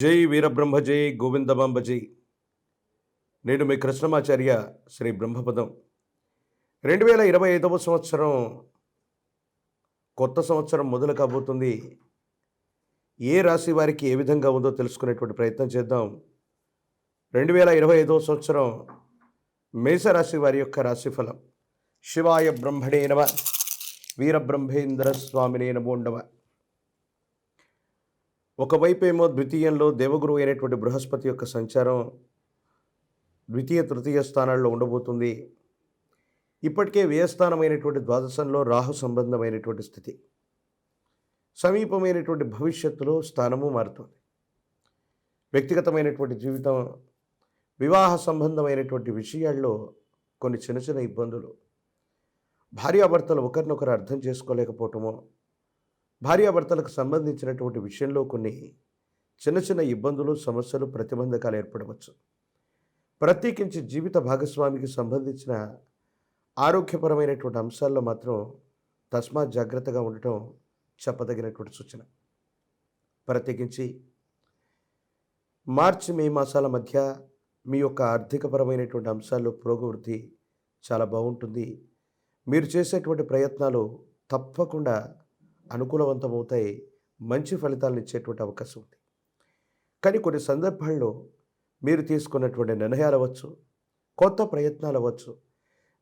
జై వీరబ్రహ్మ జై గోవిందమాంబ జై. నేను మీ కృష్ణమాచార్య శ్రీ బ్రహ్మపదం. 2025వ సంవత్సరం కొత్త సంవత్సరం మొదలు కాబోతుంది. ఏ రాశి వారికి ఏ విధంగా ఉందో తెలుసుకునేటువంటి ప్రయత్నం చేద్దాం. 2025వ సంవత్సరం మేషరాశి వారి యొక్క రాశిఫలం. శివాయ బ్రహ్మణే నమ, వీరబ్రహ్మేంద్ర స్వామినే నమో నమః. ఒకవైపు ఏమో ద్వితీయంలో దేవగురువు అయినటువంటి బృహస్పతి యొక్క సంచారం ద్వితీయ తృతీయ స్థానాల్లో ఉండబోతుంది. ఇప్పటికే వ్యయస్థానమైనటువంటి ద్వాదశంలో రాహు సంబంధమైనటువంటి స్థితి, సమీపమైనటువంటి భవిష్యత్తులో స్థానము మారుతుంది. వ్యక్తిగతమైనటువంటి జీవితం, వివాహ సంబంధమైనటువంటి విషయాల్లో కొన్ని చిన్న చిన్న ఇబ్బందులు, భార్యాభర్తలు ఒకరినొకరు అర్థం చేసుకోలేకపోవటమో, భార్యాభర్తలకు సంబంధించినటువంటి విషయంలో కొన్ని చిన్న చిన్న ఇబ్బందులు, సమస్యలు, ప్రతిబంధకాలు ఏర్పడవచ్చు. ప్రత్యేకించి జీవిత భాగస్వామికి సంబంధించిన ఆరోగ్యపరమైనటువంటి అంశాల్లో మాత్రం తస్మాత్ జాగ్రత్తగా ఉండటం చెప్పదగినటువంటి సూచన. ప్రత్యేకించి మార్చి మే మాసాల మధ్య మీ యొక్క ఆర్థికపరమైనటువంటి అంశాల్లో పురోగవృద్ధి చాలా బాగుంటుంది. మీరు చేసేటువంటి ప్రయత్నాలు తప్పకుండా అనుకూలవంతమవుతాయి, మంచి ఫలితాలను ఇచ్చేటువంటి అవకాశం ఉంది. కానీ కొన్ని సందర్భాల్లో మీరు తీసుకున్నటువంటి నిర్ణయాలు అవ్వచ్చు, కొత్త ప్రయత్నాలు అవ్వచ్చు,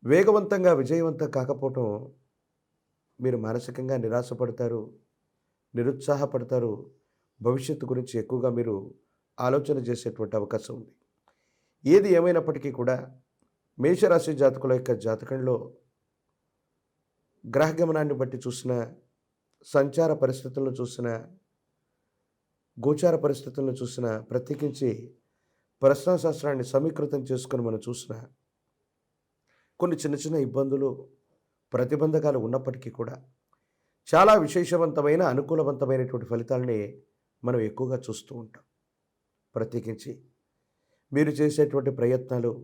వేగవంతంగా విజయవంతం కాకపోవటం మీరు మానసికంగా నిరాశపడతారు, నిరుత్సాహపడతారు. భవిష్యత్తు గురించి ఎక్కువగా మీరు ఆలోచన చేసేటువంటి అవకాశం ఉంది. ఏది ఏమైనప్పటికీ కూడా మేషరాశి జాతకుల యొక్క జాతకంలో గ్రహగమనాన్ని బట్టి చూసిన, సంచార పరిస్థితులను చూసిన, గోచార పరిస్థితులను చూసిన, ప్రత్యేకించి ప్రశ్నాశాస్త్రాన్ని సమీకృతం చేసుకొని మనం చూసిన కొన్ని చిన్న చిన్న ఇబ్బందులు, ప్రతిబంధకాలు ఉన్నప్పటికీ కూడా చాలా విశేషవంతమైన, అనుకూలవంతమైనటువంటి ఫలితాలని మనం ఎక్కువగా చూస్తూ ఉంటాం. ప్రత్యేకించి మీరు చేసేటువంటి ప్రయత్నాలు,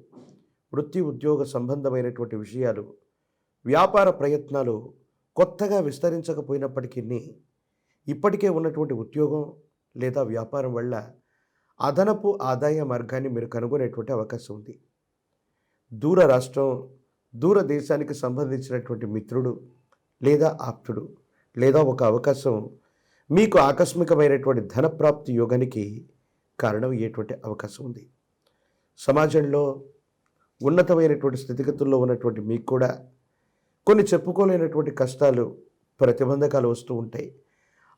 వృత్తి ఉద్యోగ సంబంధమైనటువంటి విషయాలు, వ్యాపార ప్రయత్నాలు కొత్తగా విస్తరించకపోయినప్పటికీ ఇప్పటికే ఉన్నటువంటి ఉద్యోగం లేదా వ్యాపారం వల్ల అదనపు ఆదాయ మార్గాన్ని మీరు కనుగొనేటువంటి అవకాశం ఉంది. దూర రాష్ట్రం, దూర దేశానికి సంబంధించినటువంటి మిత్రుడు లేదా ఆప్తుడు లేదా ఒక అవకాశం మీకు ఆకస్మికమైనటువంటి ధనప్రాప్తి యోగానికి కారణమయ్యేటువంటి అవకాశం ఉంది. సమాజంలో ఉన్నతమైనటువంటి స్థితిగతుల్లో ఉన్నటువంటి మీకు కూడా కొన్ని చెప్పుకోలేనటువంటి కష్టాలు, ప్రతిబంధకాలు వస్తూ ఉంటాయి.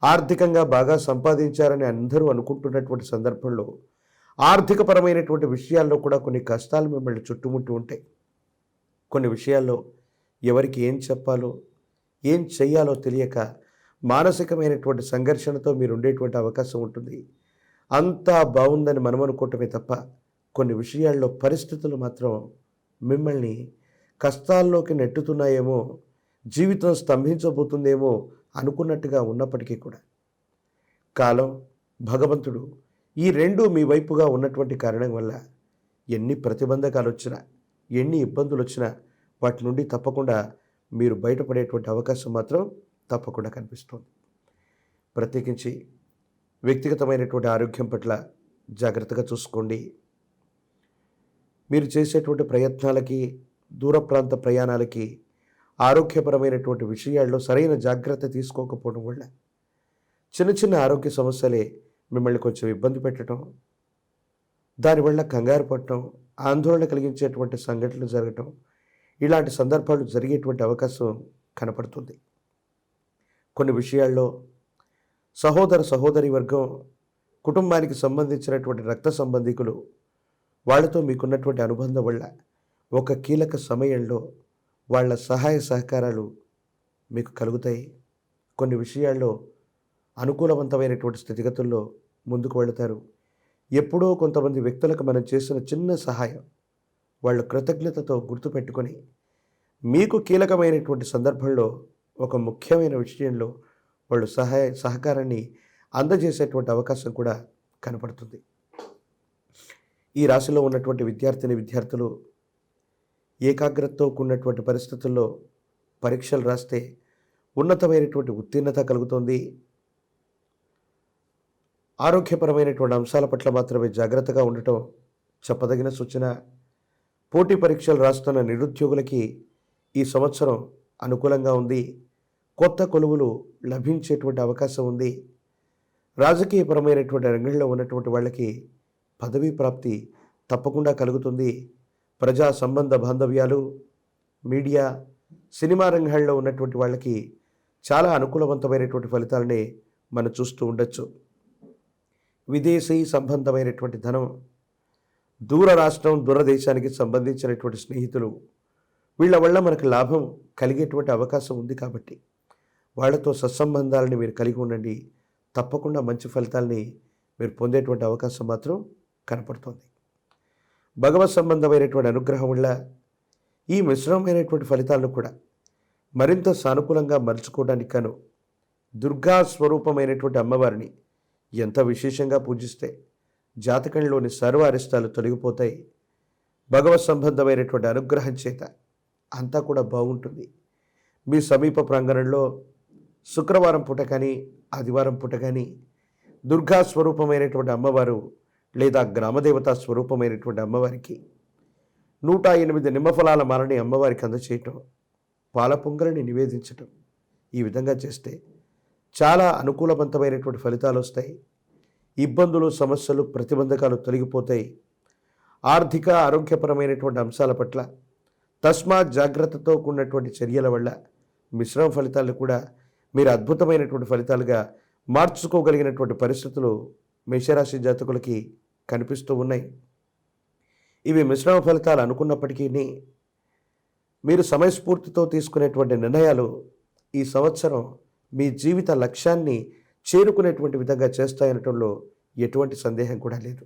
ఆర్థికంగా బాగా సంపాదించారని అందరూ అనుకుంటున్నటువంటి సందర్భంలో ఆర్థికపరమైనటువంటి విషయాల్లో కూడా కొన్ని కష్టాలు మిమ్మల్ని చుట్టుముట్టి ఉంటాయి. కొన్ని విషయాల్లో ఎవరికి ఏం చెప్పాలో, ఏం చెయ్యాలో తెలియక మానసికమైనటువంటి సంఘర్షణతో మీరు ఉండేటువంటి అవకాశం ఉంటుంది. అంతా బాగుందని మనం అనుకోవటమే తప్ప కొన్ని విషయాల్లో పరిస్థితులు మాత్రం మిమ్మల్ని కష్టాల్లోకి నెట్టుతున్నాయేమో, జీవితం స్తంభించబోతుందేమో అనుకున్నట్టుగా ఉన్నప్పటికీ కూడా కాలం, భగవంతుడు ఈ రెండూ మీ వైపుగా ఉన్నటువంటి కారణం వల్ల ఎన్ని ప్రతిబంధకాలు వచ్చినా, ఎన్ని ఇబ్బందులు వచ్చినా వాటి నుండి తప్పకుండా మీరు బయటపడేటువంటి అవకాశం మాత్రం తప్పకుండా కనిపిస్తుంది. ప్రత్యేకించి వ్యక్తిగతమైనటువంటి ఆరోగ్యం పట్ల జాగ్రత్తగా చూసుకోండి. మీరు చేసేటువంటి ప్రయత్నాలకి, దూర ప్రాంత ప్రయాణాలకి, ఆరోగ్యపరమైనటువంటి విషయాల్లో సరైన జాగ్రత్త తీసుకోకపోవడం వల్ల చిన్న చిన్న ఆరోగ్య సమస్యలే మిమ్మల్ని కొంచెం ఇబ్బంది పెట్టడం, దానివల్ల కంగారు పడటం, ఆందోళన కలిగించేటువంటి సంఘటనలు జరగటం, ఇలాంటి సందర్భాలు జరిగేటువంటి అవకాశం కనపడుతుంది. కొన్ని విషయాల్లో సహోదర సహోదరి వర్గం, కుటుంబానికి సంబంధించినటువంటి రక్త సంబంధికులు, వాళ్ళతో మీకున్నటువంటి అనుబంధం వల్ల ఒక కీలక సమయంలో వాళ్ళ సహాయ సహకారాలు మీకు కలుగుతాయి. కొన్ని విషయాల్లో అనుకూలవంతమైనటువంటి స్థితిగతుల్లో ముందుకు వెళతారు. ఎప్పుడో కొంతమంది వ్యక్తులకు మనం చేసిన చిన్న సహాయం వాళ్ళు కృతజ్ఞతతో గుర్తుపెట్టుకొని మీకు కీలకమైనటువంటి సందర్భంలో ఒక ముఖ్యమైన విషయంలో వాళ్ళు సహకారాన్ని అందజేసేటువంటి అవకాశం కూడా కనపడుతుంది. ఈ రాశిలో ఉన్నటువంటి విద్యార్థులు ఏకాగ్రతతో కూడినటువంటి పరిస్థితుల్లో పరీక్షలు రాస్తే ఉన్నతమైనటువంటి ఉత్తీర్ణత కలుగుతుంది. ఆరోగ్యపరమైనటువంటి అంశాల పట్ల మాత్రమే జాగ్రత్తగా ఉండటం చెప్పదగిన సూచన. పోటీ పరీక్షలు రాస్తున్న నిరుద్యోగులకి ఈ సంవత్సరం అనుకూలంగా ఉంది. కొత్త కొలువులు లభించేటువంటి అవకాశం ఉంది. రాజకీయపరమైనటువంటి రంగంలో ఉన్నటువంటి వాళ్ళకి పదవీ ప్రాప్తి తప్పకుండా కలుగుతుంది. ప్రజా సంబంధ బాంధవ్యాలు, మీడియా, సినిమా రంగాల్లో ఉన్నటువంటి వాళ్ళకి చాలా అనుకూలవంతమైనటువంటి ఫలితాలని మనం చూస్తూ ఉండొచ్చు. విదేశీ సంబంధమైనటువంటి ధనం, దూర రాష్ట్రం, దూరదేశానికి సంబంధించినటువంటి స్నేహితులు, వీళ్ళ వల్ల మనకు లాభం కలిగేటువంటి అవకాశం ఉంది. కాబట్టి వాళ్ళతో సత్సంబంధాలని మీరు కలిగి ఉండండి. తప్పకుండా మంచి ఫలితాలని మీరు పొందేటువంటి అవకాశం మాత్రం కనపడుతుంది. భగవత్ సంబంధమైనటువంటి అనుగ్రహం వల్ల ఈ మిశ్రమమైనటువంటి ఫలితాలను కూడా మరింత సానుకూలంగా మలుచుకోవడానికి గాను దుర్గా స్వరూపమైనటువంటి అమ్మవారిని ఎంత విశేషంగా పూజిస్తే జాతకంలోని సర్వ అరిష్టాలు తొలగిపోతాయి. భగవత్ సంబంధమైనటువంటి అనుగ్రహం చేత అంతా కూడా బాగుంటుంది. మీ సమీప ప్రాంగణంలో శుక్రవారం పూట కానీ ఆదివారం పూట కానీ దుర్గా స్వరూపమైనటువంటి అమ్మవారు లేదా గ్రామదేవతా స్వరూపమైనటువంటి అమ్మవారికి 108 నిమ్మఫలాల మాలని అమ్మవారికి అందచేయటం, పాల పొంగలిని నివేదించటం, ఈ విధంగా చేస్తే చాలా అనుకూలవంతమైనటువంటి ఫలితాలు వస్తాయి. ఇబ్బందులు, సమస్యలు, ప్రతిబంధకాలు తొలగిపోతాయి. ఆర్థిక ఆరోగ్యపరమైనటువంటి అంశాల పట్ల తస్మాత్ జాగ్రత్తతో కూడినటువంటి చర్యల వల్ల మిశ్రమ ఫలితాలను కూడా మీరు అద్భుతమైనటువంటి ఫలితాలుగా మార్చుకోగలిగినటువంటి పరిస్థితులు మేషరాశి జాతకులకి కనిపిస్తూ ఉన్నాయి. ఇవి మిశ్రమ ఫలితాలు అనుకున్నప్పటికీ మీరు సమయస్ఫూర్తితో తీసుకునేటువంటి నిర్ణయాలు ఈ సంవత్సరం మీ జీవిత లక్ష్యాన్ని చేరుకునేటువంటి విధంగా చేస్తాయనటంలో ఎటువంటి సందేహం కూడా లేదు.